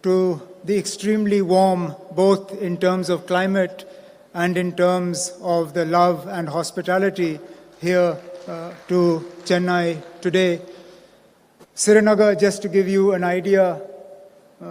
to the extremely warm, both in terms of climate and in terms of the love and hospitality here to Chennai today. Srinagar, just to give you an idea,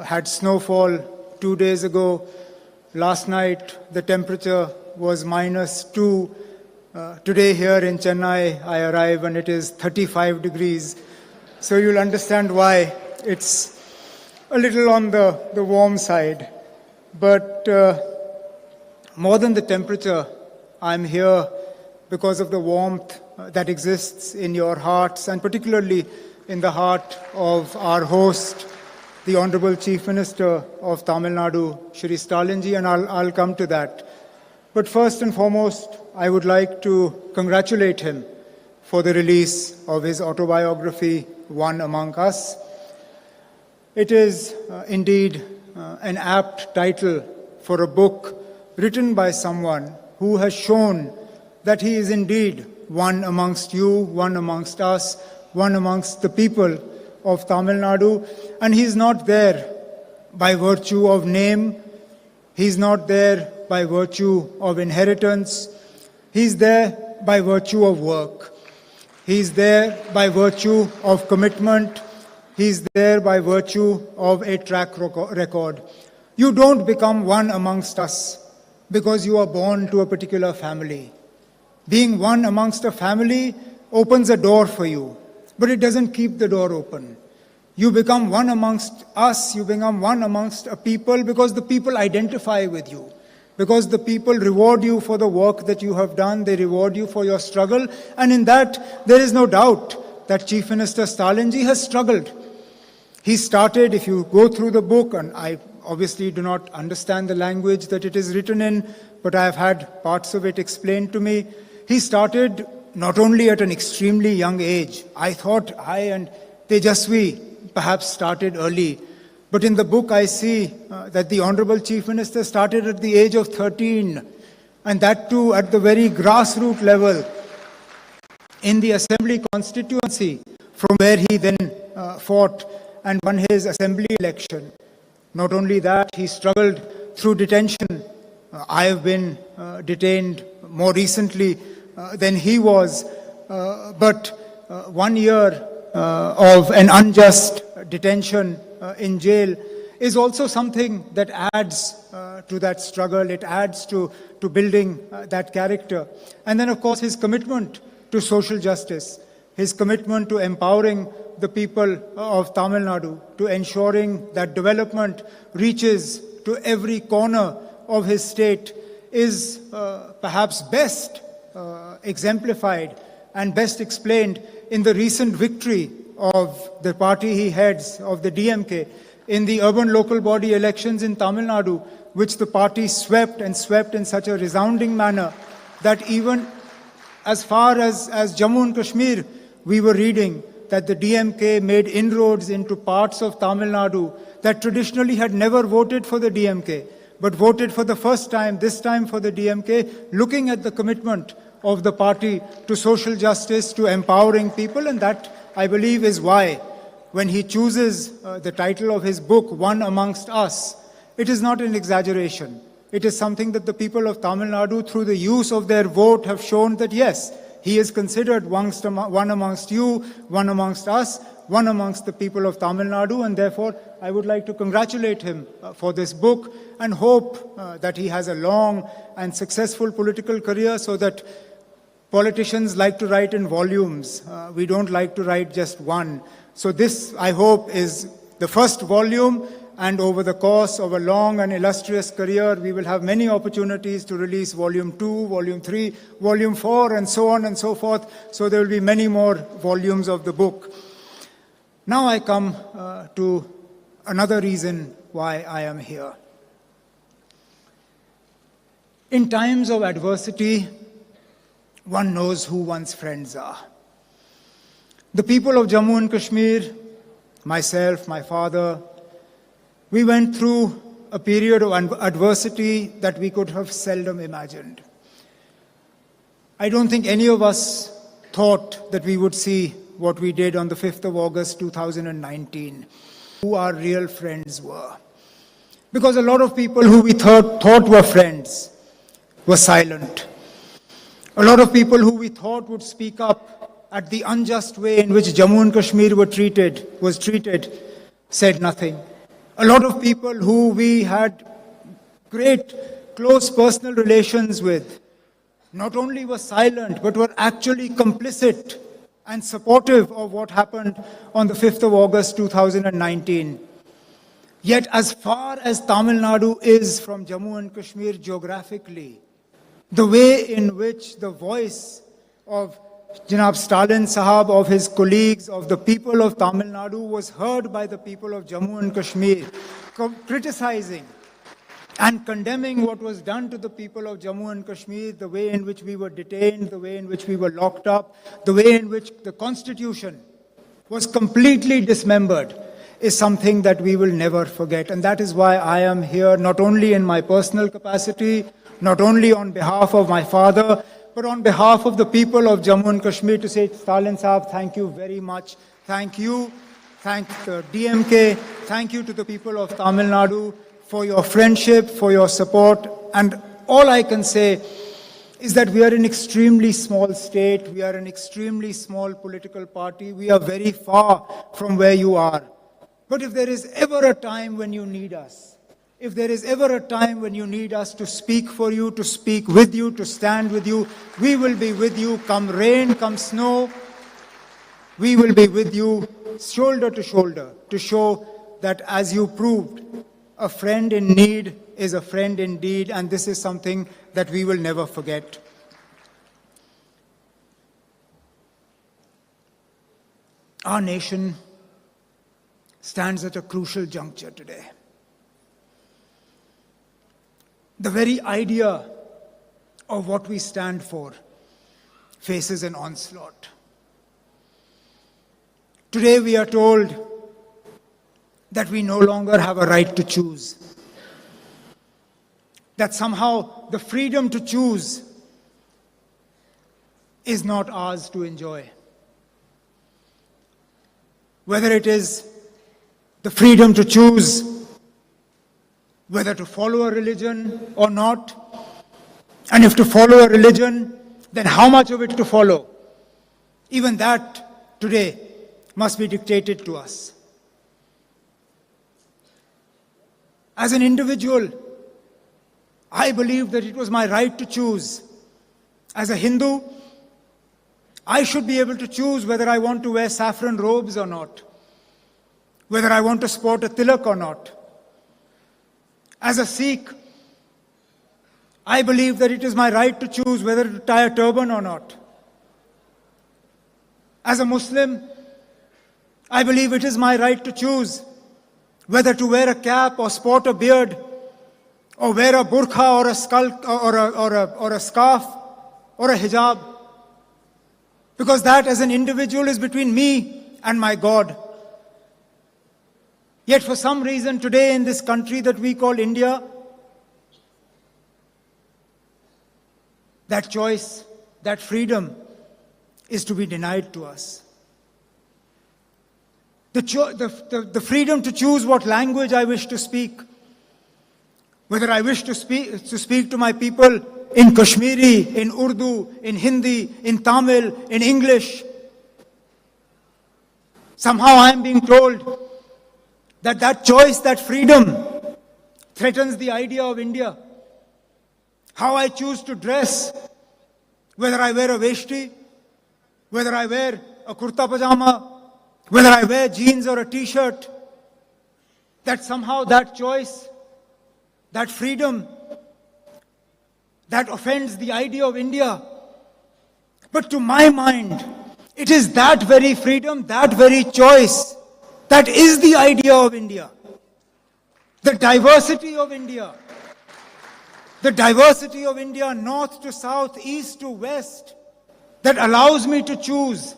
had snowfall 2 days ago. Last night, the temperature was -2. Today here in Chennai, I arrive and it is 35 degrees. So you'll understand why it's a little on the warm side. But more than the temperature, I'm here because of the warmth that exists in your hearts, and particularly in the heart of our host, the Honorable Chief Minister of Tamil Nadu, Shri Stalinji, and I'll come to that. But first and foremost, I would like to congratulate him for the release of his autobiography, One Among Us. It is indeed an apt title for a book written by someone who has shown that he is indeed one amongst you, one amongst us, one amongst the people of Tamil Nadu. And he's not there by virtue of name. He's not there by virtue of inheritance. He's there by virtue of work. He's there by virtue of commitment. He's there by virtue of a track record. You don't become one amongst us because you are born to a particular family. Being one amongst a family opens a door for you, but it doesn't keep the door open. You become one amongst us, you become one amongst a people because the people identify with you, because the people reward you for the work that you have done, they reward you for your struggle, and in that there is no doubt that Chief Minister Stalinji has struggled. He started, if you go through the book, and I obviously do not understand the language that it is written in, but I have had parts of it explained to me. He started not only at an extremely young age. I thought I and Tejasvi perhaps started early. But in the book I see that the Honorable Chief Minister started at the age of 13, and that too at the very grassroots level in the Assembly constituency, from where he then fought and won his Assembly election. Not only that, he struggled through detention. I have been detained more recently than he was, but 1 year of an unjust detention in jail is also something that adds to that struggle. It adds to building that character. And then, of course, his commitment to social justice, his commitment to empowering the people of Tamil Nadu, to ensuring that development reaches to every corner of his state is perhaps best exemplified and best explained in the recent victory of the party he heads, of the DMK, in the urban local body elections in Tamil Nadu, which the party swept and swept in such a resounding manner that even as far as Jammu and Kashmir, we were reading that the DMK made inroads into parts of Tamil Nadu that traditionally had never voted for the DMK, but voted for the first time, this time for the DMK, looking at the commitment of the party to social justice, to empowering people. And that, I believe, is why when he chooses the title of his book, One Amongst Us, it is not an exaggeration. It is something that the people of Tamil Nadu, through the use of their vote, have shown that yes, he is considered one amongst you, one amongst us, one amongst the people of Tamil Nadu, and therefore I would like to congratulate him for this book and hope that he has a long and successful political career, so that politicians like to write in volumes. We don't like to write just one. So this, I hope, is the first volume, and over the course of a long and illustrious career, we will have many opportunities to release volume 2, volume 3, volume 4, and so on and so forth. So there will be many more volumes of the book. Now I come to another reason why I am here. In times of adversity, one knows who one's friends are. The people of Jammu and Kashmir, myself, my father, we went through a period of adversity that we could have seldom imagined. I don't think any of us thought that we would see what we did on the 5th of August 2019, who our real friends were. Because a lot of people who we thought were friends were silent. A lot of people who we thought would speak up at the unjust way in which Jammu and Kashmir was treated, said nothing. A lot of people who we had great, close personal relations with, not only were silent, but were actually complicit and supportive of what happened on the 5th of August 2019. Yet as far as Tamil Nadu is from Jammu and Kashmir geographically, the way in which the voice of Janab Stalin Sahab, of his colleagues, of the people of Tamil Nadu was heard by the people of Jammu and Kashmir, criticizing and condemning what was done to the people of Jammu and Kashmir, the way in which we were detained, the way in which we were locked up, the way in which the constitution was completely dismembered, is something that we will never forget. And that is why I am here, not only in my personal capacity, not only on behalf of my father, but on behalf of the people of Jammu and Kashmir, to say, Stalin Sahab, thank you very much. Thank you. Thank the DMK. Thank you to the people of Tamil Nadu for your friendship, for your support. And all I can say is that we are an extremely small state. We are an extremely small political party. We are very far from where you are. But if there is ever a time when you need us, if there is ever a time when you need us to speak for you, to speak with you, to stand with you, we will be with you, come rain, come snow. We will be with you shoulder to shoulder to show that, as you proved, a friend in need is a friend indeed, and this is something that we will never forget. Our nation stands at a crucial juncture today. The very idea of what we stand for faces an onslaught. Today we are told that we no longer have a right to choose. That somehow the freedom to choose is not ours to enjoy. Whether it is the freedom to choose whether to follow a religion or not, and if to follow a religion, then how much of it to follow. Even that today must be dictated to us. As an individual, I believe that it was my right to choose. As a Hindu, I should be able to choose whether I want to wear saffron robes or not, whether I want to sport a tilak or not. As a Sikh, I believe that it is my right to choose whether to tie a turban or not. As a Muslim, I believe it is my right to choose whether to wear a cap or sport a beard, or wear a burqa or a or a scarf or a hijab. Because that, as an individual, is between me and my God. Yet for some reason today in this country that we call India, that choice, that freedom is to be denied to us. The freedom to choose what language I wish to speak, whether I wish to speak to my people in Kashmiri, in Urdu, in Hindi, in Tamil, in English. Somehow I am being told that choice, that freedom threatens the idea of India. How I choose to dress, whether I wear a veshti, whether I wear a kurta pajama, whether I wear jeans or a t-shirt, that somehow that choice, that freedom, that offends the idea of India. But to my mind, it is that very freedom, that very choice, that is the idea of India. The diversity of India. The diversity of India, north to south, east to west, that allows me to choose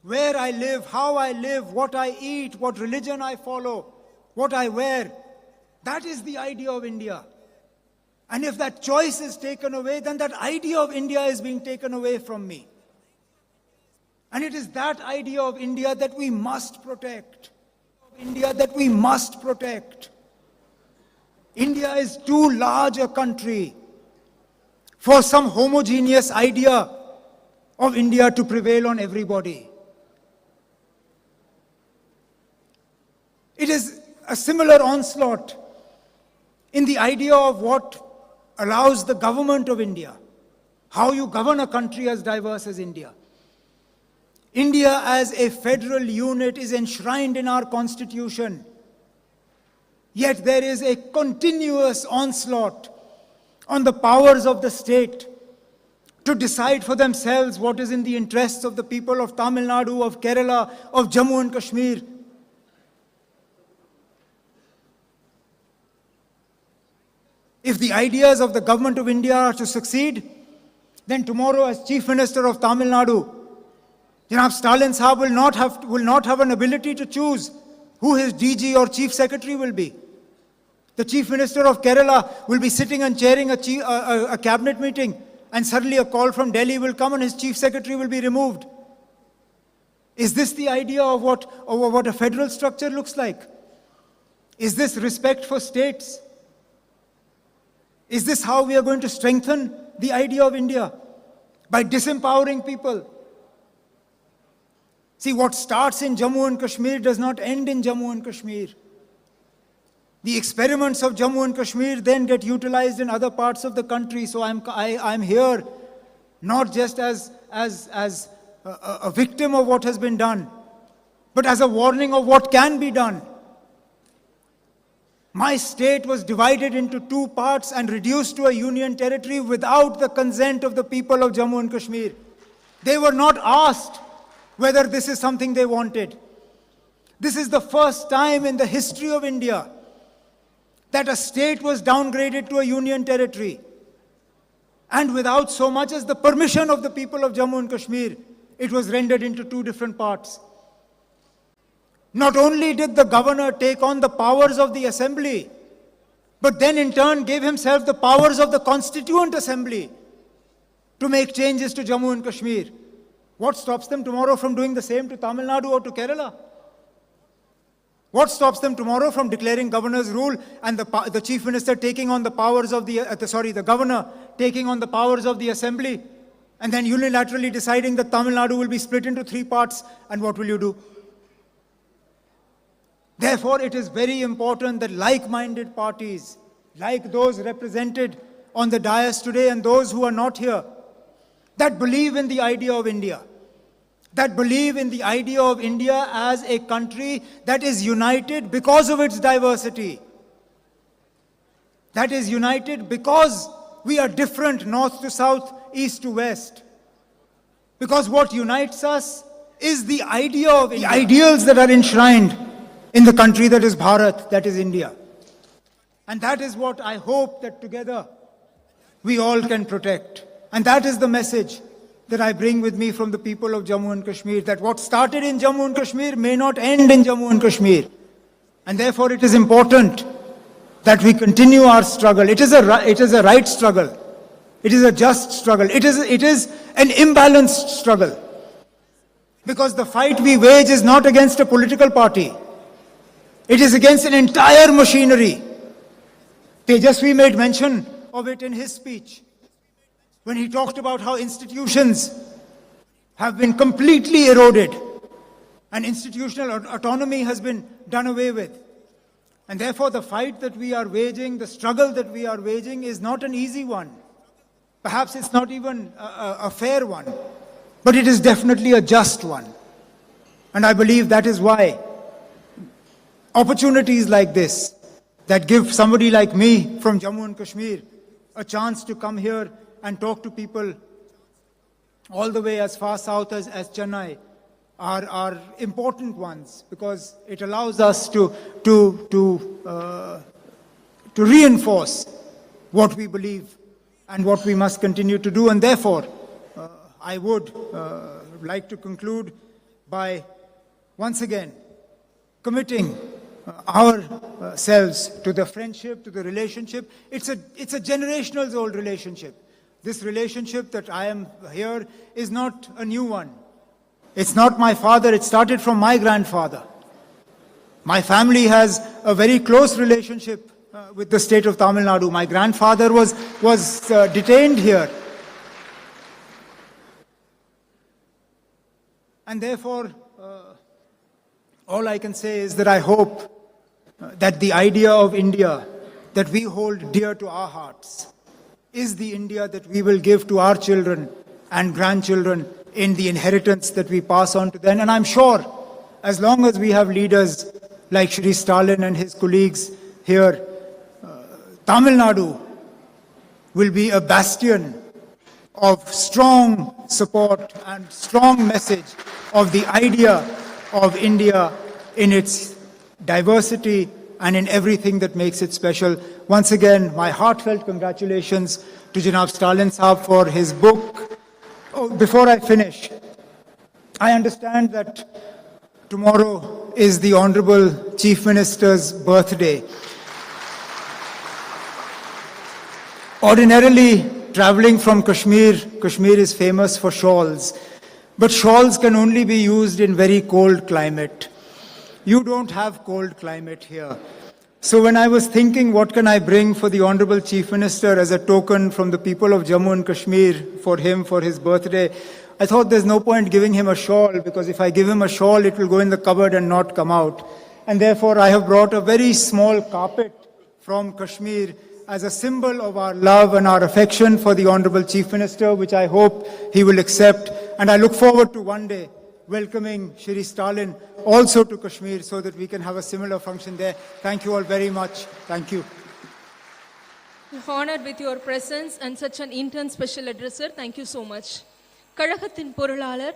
where I live, how I live, what I eat, what religion I follow, what I wear. That is the idea of India. And if that choice is taken away, then that idea of India is being taken away from me. And it is that idea of India that we must protect. India that we must protect. India is too large a country for some homogeneous idea of India to prevail on everybody. It is a similar onslaught in the idea of what allows the government of India, how you govern a country as diverse as India. India as a federal unit is enshrined in our constitution. Yet there is a continuous onslaught on the powers of the state to decide for themselves what is in the interests of the people of Tamil Nadu, of Kerala, of Jammu and Kashmir. If the ideas of the government of India are to succeed, then tomorrow as Chief Minister of Tamil Nadu, Janab Stalin Sahab will not have an ability to choose who his DG or Chief Secretary will be. The Chief Minister of Kerala will be sitting and chairing a cabinet meeting, and suddenly a call from Delhi will come and his Chief Secretary will be removed. Is this the idea of what a federal structure looks like? Is this respect for states? Is this how we are going to strengthen the idea of India? By disempowering people? See, what starts in Jammu and Kashmir does not end in Jammu and Kashmir. The experiments of Jammu and Kashmir then get utilized in other parts of the country. So I'm here not just as a victim of what has been done, but as a warning of what can be done. My state was divided into two parts and reduced to a union territory without the consent of the people of Jammu and Kashmir. They were not asked whether this is something they wanted. This is the first time in the history of India that a state was downgraded to a union territory. And without so much as the permission of the people of Jammu and Kashmir, it was rendered into two different parts. Not only did the governor take on the powers of the assembly, but then in turn gave himself the powers of the constituent assembly to make changes to Jammu and Kashmir. What stops them tomorrow from doing the same to Tamil Nadu or to Kerala? What stops them tomorrow from declaring governor's rule and the chief minister taking on the powers of the governor taking on the powers of the assembly, and then unilaterally deciding that Tamil Nadu will be split into three parts, and what will you do? Therefore, it is very important that like-minded parties, like those represented on the dais today and those who are not here, that believe in the idea of India, that believe in the idea of India as a country that is united because of its diversity, that is united because we are different north to south, east to west, because what unites us is the idea of India, the ideals that are enshrined in the country that is Bharat, that is India. And that is what I hope that together we all can protect. And that is the message that I bring with me from the people of Jammu and Kashmir, that what started in Jammu and Kashmir may not end in Jammu and Kashmir. And therefore it is important that we continue our struggle. It is a right struggle. It is a just struggle. It is an imbalanced struggle. Because the fight we wage is not against a political party. It is against an entire machinery. Tejasvi made mention of it in his speech, when he talked about how institutions have been completely eroded and institutional autonomy has been done away with. And therefore the fight that we are waging, the struggle that we are waging is not an easy one. Perhaps it's not even a fair one, but it is definitely a just one. And I believe that is why opportunities like this, that give somebody like me from Jammu and Kashmir a chance to come here and talk to people all the way as far south as Chennai, are important ones, because it allows us to reinforce what we believe and what we must continue to do. And therefore, I would like to conclude by once again committing ourselves to the friendship, to the relationship. It's a generational old relationship. This relationship that I am here is not a new one. It's not my father, it started from my grandfather. My family has a very close relationship with the state of Tamil Nadu. My grandfather was detained here. And therefore, all I can say is that I hope that the idea of India that we hold dear to our hearts is the India that we will give to our children and grandchildren in the inheritance that we pass on to them. And I'm sure, as long as we have leaders like Shri Stalin and his colleagues here, Tamil Nadu will be a bastion of strong support and strong message of the idea of India in its diversity and in everything that makes it special. Once again, my heartfelt congratulations to Janab Stalin Saab for his book. Oh, before I finish, I understand that tomorrow is the Honorable Chief Minister's birthday. Ordinarily, traveling from Kashmir is famous for shawls, but shawls can only be used in very cold climate. You don't have cold climate here. So when I was thinking what can I bring for the Honorable Chief Minister as a token from the people of Jammu and Kashmir for him for his birthday, I thought there's no point giving him a shawl, because if I give him a shawl, it will go in the cupboard and not come out. And therefore I have brought a very small carpet from Kashmir as a symbol of our love and our affection for the Honorable Chief Minister, which I hope he will accept. And I look forward to one day welcoming Shri Stalin also to Kashmir so that we can have a similar function there. Thank you all very much. Thank you. Honored with your presence and such an intense special address, sir. Thank you so much. கழகத்தின் பொருளாளர்